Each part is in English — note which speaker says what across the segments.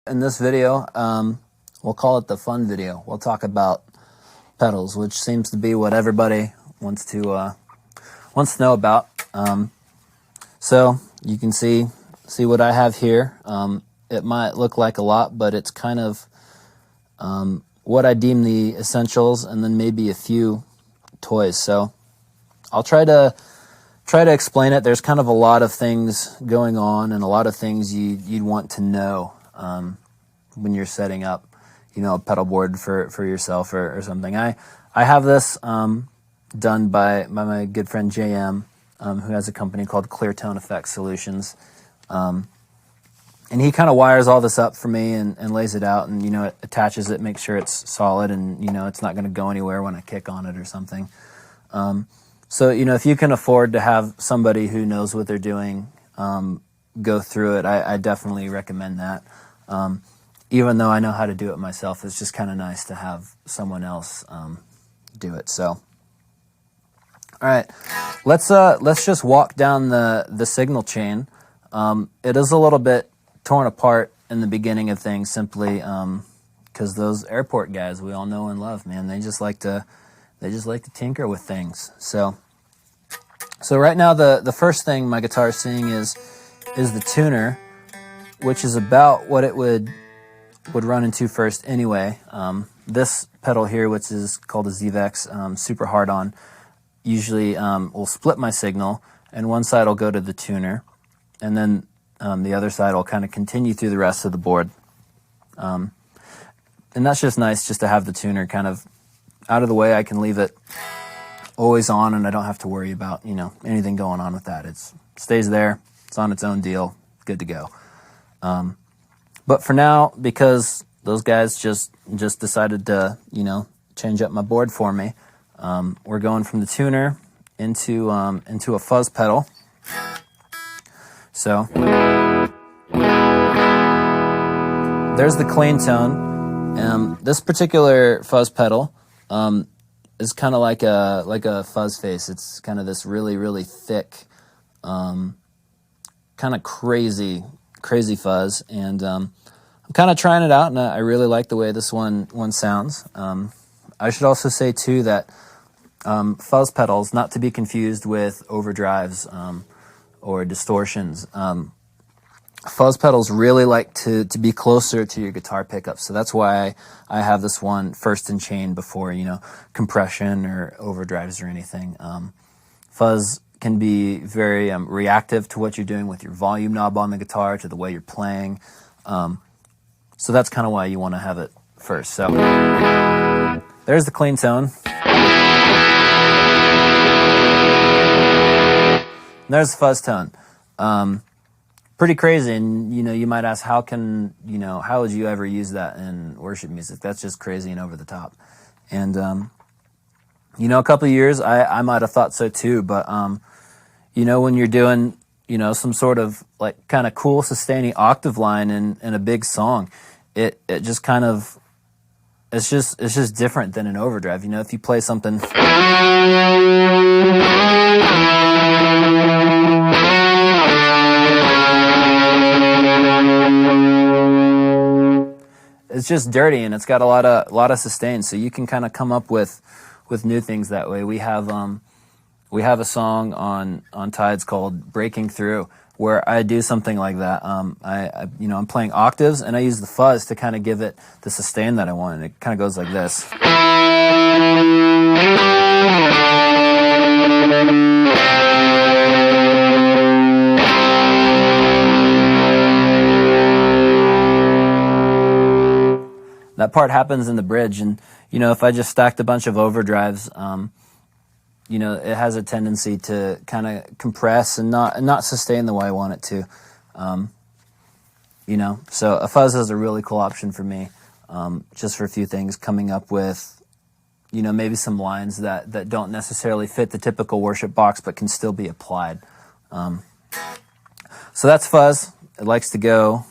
Speaker 1: in this video, we'll call it the fun video. We'll talk about pedals, which seems to be what everybody wants to know about. So you can see what I have here. It might look like a lot, but it's kind of what I deem the essentials, and then maybe a few toys. So I'll try to explain it. There's kind of a lot of things going on, and a lot of things you'd want to know when you're setting up, a pedal board for yourself or something. I have this done by my good friend JM, who has a company called Clear Tone Effect Solutions. And he kind of wires all this up for me and lays it out, and it attaches it, makes sure it's solid, and it's not going to go anywhere when I kick on it or something. So if you can afford to have somebody who knows what they're doing go through it, I definitely recommend that. Even though I know how to do it myself, it's just kind of nice to have someone else do it. So, all right, let's just walk down the signal chain. It is a little bit torn apart in the beginning of things, simply because those airport guys we all know and love, man, they just like to tinker with things. So right now the first thing my guitar is seeing is the tuner, which is about what it would run into first anyway. This pedal here, which is called a ZVEX, super hard on, usually will split my signal, and one side will go to the tuner, and then the other side will kind of continue through the rest of the board. And that's just nice, just to have the tuner kind of out of the way. I can leave it always on, and I don't have to worry about anything going on with that. It stays there. It's on its own deal. Good to go. But for now, because those guys just decided to change up my board for me, we're going from the tuner into a fuzz pedal. So there's the clean tone. This particular fuzz pedal is kind of like a fuzz face. It's kind of this really, really thick, kind of crazy fuzz, and I'm kind of trying it out, and I really like the way this one sounds. I should also say too that fuzz pedals, not to be confused with overdrives or distortions. Fuzz pedals really like to be closer to your guitar pickup, so that's why I have this one first in chain before compression or overdrives or anything. Fuzz can be very reactive to what you're doing with your volume knob on the guitar, to the way you're playing. So that's kind of why you want to have it first. So there's the clean tone. There's the fuzz tone. Pretty crazy, and you might ask, how would you ever use that in worship music? That's just crazy and over the top. And a couple of years I might have thought so too, but when you're doing some sort of like kind of cool sustaining octave line in a big song, it just kind of, it's just different than an overdrive. If you play something, it's just dirty, and it's got a lot of sustain, so you can kind of come up with new things that way. We have a song on Tides called "Breaking Through," where I do something like that. I'm playing octaves, and I use the fuzz to kind of give it the sustain that I want, and it kind of goes like this. That part happens in the bridge, and if I just stacked a bunch of overdrives, it has a tendency to kind of compress and not sustain the way I want it to. So a fuzz is a really cool option for me, just for a few things, coming up with, maybe some lines that don't necessarily fit the typical worship box, but can still be applied. So that's fuzz. It likes to go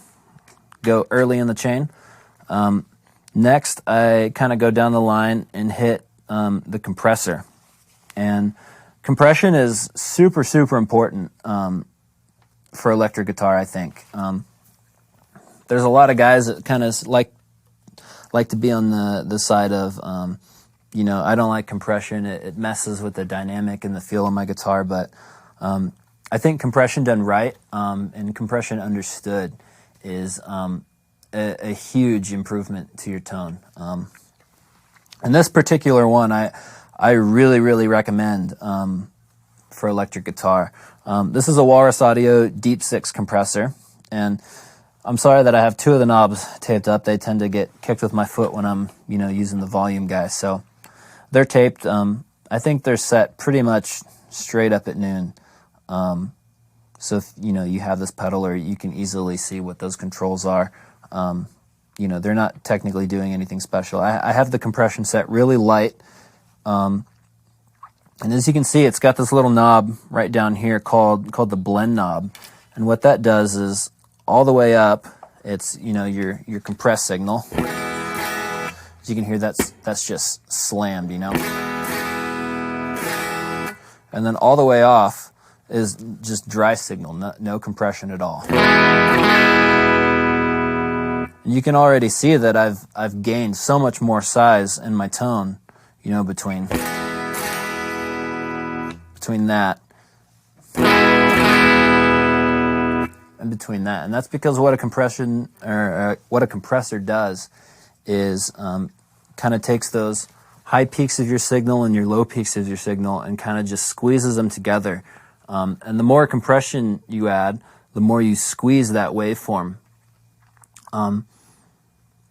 Speaker 1: early in the chain. Next, I kind of go down the line and hit the compressor. And compression is super, super important for electric guitar, I think. there's a lot of guys that kind of like to be on the side of, you know, I don't like compression. It messes with the dynamic and the feel of my guitar, but I think compression done right, and compression understood is a huge improvement to your tone. And this particular one, I really, really recommend for electric guitar. This is a Walrus Audio Deep 6 compressor, and I'm sorry that I have two of the knobs taped up. They tend to get kicked with my foot when I'm, you know, using the volume guys. So they're taped. I think they're set pretty much straight up at noon. So if, you know, you have this pedal, or you can easily see what those controls are. You know, they're not technically doing anything special. I have the compression set really light. And as you can see, it's got this little knob right down here called the blend knob. And what that does is, all the way up, it's, you know, your compressed signal. As you can hear, that's just slammed, you know. And then all the way off is just dry signal, no compression at all. And you can already see that I've gained so much more size in my tone, you know, between that and between that. And that's because what a compression, or what a compressor does is kind of takes those high peaks of your signal and your low peaks of your signal and kind of just squeezes them together. And the more compression you add, the more you squeeze that waveform,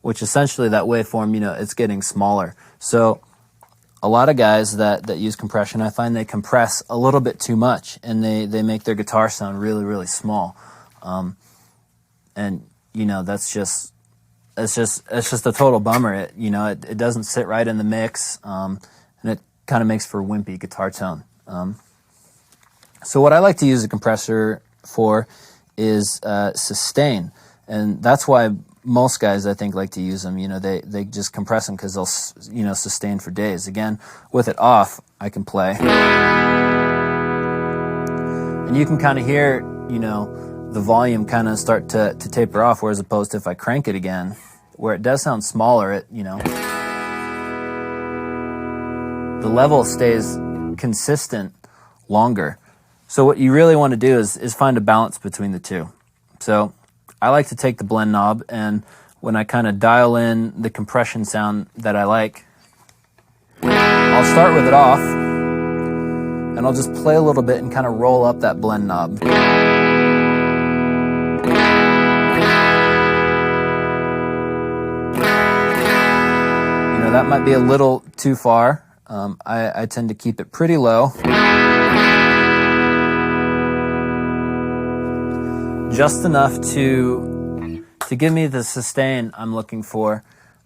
Speaker 1: which essentially that waveform, you know, it's getting smaller. So a lot of guys that use compression, I find they compress a little bit too much, and they make their guitar sound really, really small. And you know, it's just a total bummer. It doesn't sit right in the mix, and it kind of makes for a wimpy guitar tone. So what I like to use a compressor for is sustain, and that's why most guys, I think, like to use them. You know, they just compress them because they'll, you know, sustain for days. Again, with it off, I can play, and you can kind of hear, you know, the volume kind of start to taper off, whereas opposed to if I crank it again, where it does sound smaller, it, you know, the level stays consistent longer. So what you really want to do is find a balance between the two. So I like to take the blend knob, and when I kind of dial in the compression sound that I like, I'll start with it off, and I'll just play a little bit and kind of roll up that blend knob. That might be a little too far. I tend to keep it pretty low, just enough to give me the sustain I'm looking for,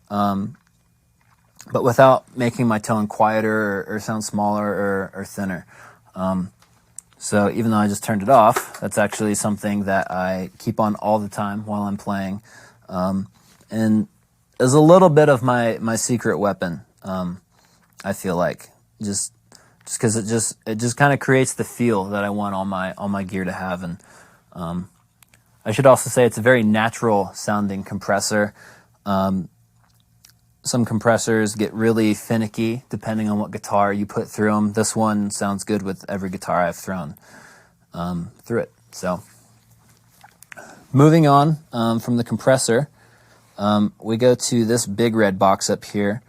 Speaker 1: but without making my tone quieter or sound smaller or thinner. So even though I just turned it off, that's actually something that I keep on all the time while I'm playing, and is a little bit of my secret weapon. I feel like just because it just kind of creates the feel that I want all my gear to have. And I should also say it's a very natural sounding compressor. Some compressors get really finicky depending on what guitar you put through them. This one sounds good with every guitar I've thrown through it. So moving on from the compressor, we go to this big red box up here,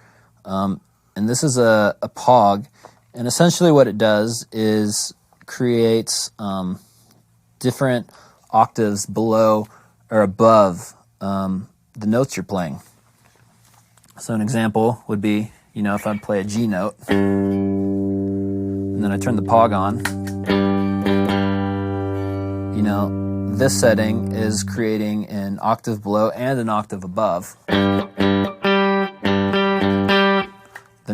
Speaker 1: and this is a POG, and essentially what it does is creates different octaves below or above the notes you're playing. So an example would be, you know, if I play a G note, and then I turn the POG on, you know, this setting is creating an octave below and an octave above the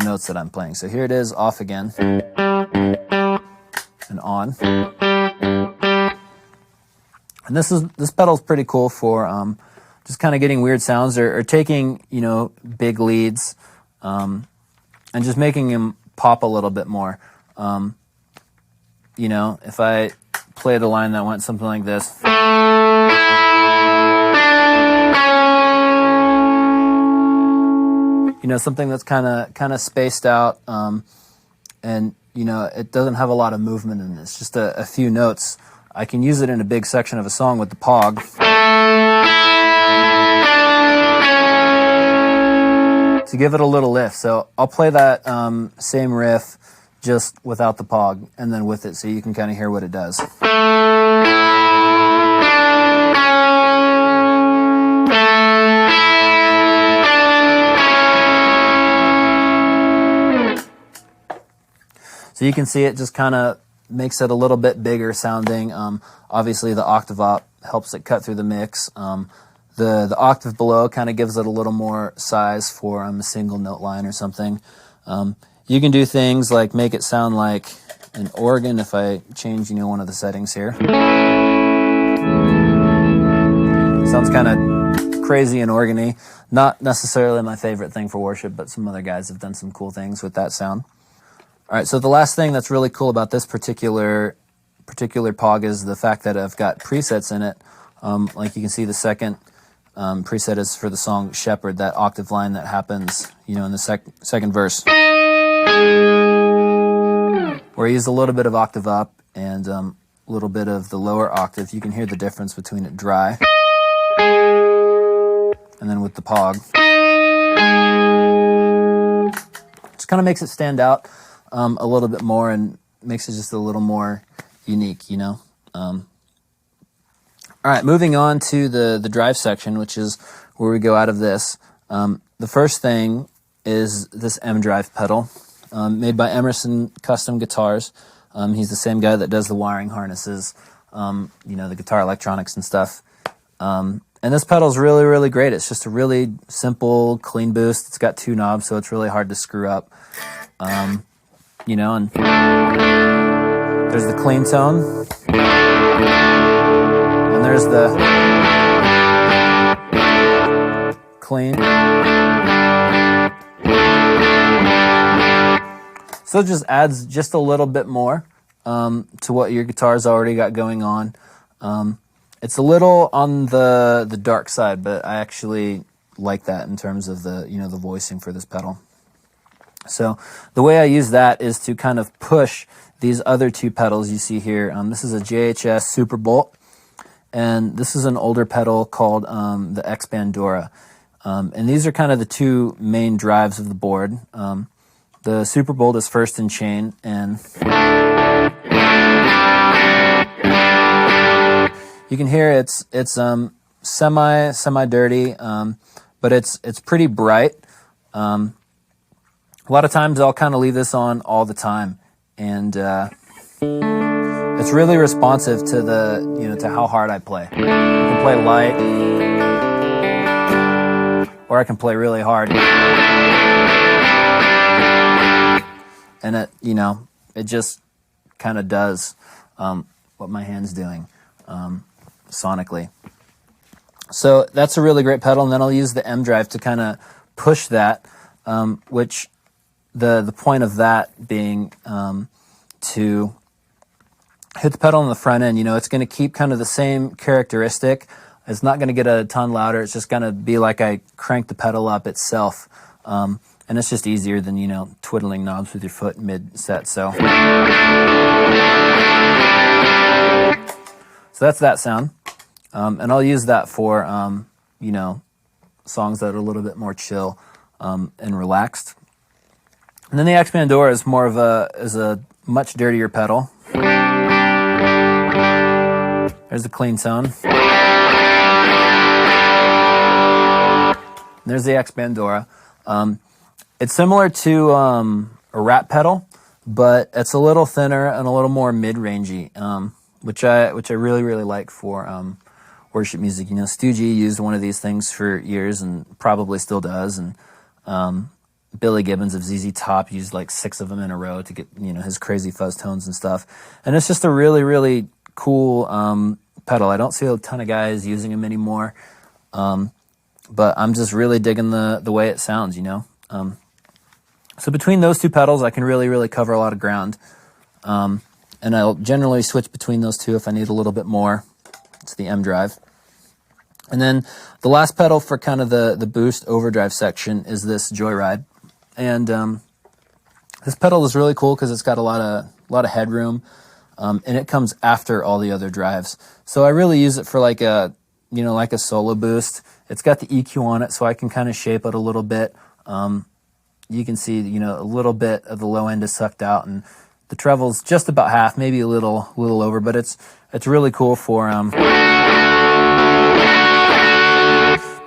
Speaker 1: notes that I'm playing. So here it is, off again, and on. And this pedal's pretty cool for just kind of getting weird sounds or taking, you know, big leads and just making them pop a little bit more. You know, if I played a line that went something like this, something that's kind of spaced out, and it doesn't have a lot of movement in it. It's just a few notes. I can use it in a big section of a song with the pog to give it a little lift. So I'll play that same riff just without the pog and then with it, so you can kind of hear what it does. So you can see it just kind of makes it a little bit bigger sounding. Obviously the octave up helps it cut through the mix. The octave below kind of gives it a little more size for a single note line or something. You can do things like make it sound like an organ if I change one of the settings here. Sounds kind of crazy and organy. Not necessarily my favorite thing for worship, but some other guys have done some cool things with that sound. All right, so the last thing that's really cool about this particular pog is the fact that I've got presets in it. Like you can see, the second preset is for the song Shepherd, that octave line that happens, in the second verse, where I use a little bit of octave up and a little bit of the lower octave. You can hear the difference between it dry and then with the pog. Just kind of makes it stand out a little bit more and makes it just a little more unique, All right, moving on to the drive section, which is where we go out of this. The first thing is this M drive pedal, made by Emerson Custom Guitars. He's the same guy that does the wiring harnesses, the guitar electronics and stuff. And this pedal is really, really great. It's just a really simple, clean boost. It's got 2 knobs, so it's really hard to screw up. And there's the clean tone, and there's the clean. So it just adds just a little bit more to what your guitar's already got going on. It's a little on the dark side, but I actually like that in terms of the the voicing for this pedal. So the way I use that is to kind of push these other 2 pedals you see here. This is a JHS Super Bolt, and this is an older pedal called the X Bandora. And these are kind of the 2 main drives of the board. The Super Bolt is first in chain, and you can hear it's semi dirty, but it's pretty bright. A lot of times I'll kind of leave this on all the time, and it's really responsive to to how hard I play. I can play light, or I can play really hard, and it just kind of does what my hand's doing sonically. So that's a really great pedal, and then I'll use the M drive to kind of push that, which the point of that being to hit the pedal on the front end. It's going to keep kind of the same characteristic. It's not going to get a ton louder. It's just going to be like I crank the pedal up itself. And it's just easier than, twiddling knobs with your foot mid-set. So that's that sound. And I'll use that for, songs that are a little bit more chill and relaxed. And then the X Bandora is more of a much dirtier pedal. There's the clean tone. And there's the X Bandora. It's similar to a Rat pedal, but it's a little thinner and a little more mid-rangey, which I really, really like for worship music. Stoogie used one of these things for years and probably still does, and Billy Gibbons of ZZ Top used like 6 of them in a row to get his crazy fuzz tones and stuff. And it's just a really, really cool pedal. I don't see a ton of guys using them anymore, but I'm just really digging the way it sounds. So between those 2 pedals, I can really, really cover a lot of ground, and I'll generally switch between those 2 if I need a little bit more. It's the M drive. And then the last pedal for kind of the boost overdrive section is this Joyride. And this pedal is really cool because it's got a lot of headroom, and it comes after all the other drives. So I really use it for like a solo boost. It's got the EQ on it, so I can kind of shape it a little bit. You can see, a little bit of the low end is sucked out, and the treble's just about half, maybe a little over, but it's really cool for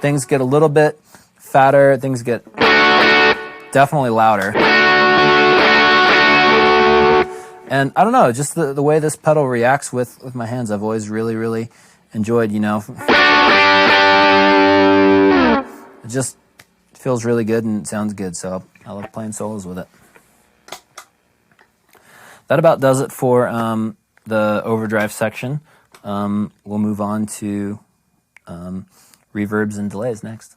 Speaker 1: things get a little bit fatter, things get definitely louder. And I don't know, just the way this pedal reacts with my hands, I've always really, really enjoyed, It just feels really good and sounds good, so I love playing solos with it. That about does it for the overdrive section. We'll move on to reverbs and delays next.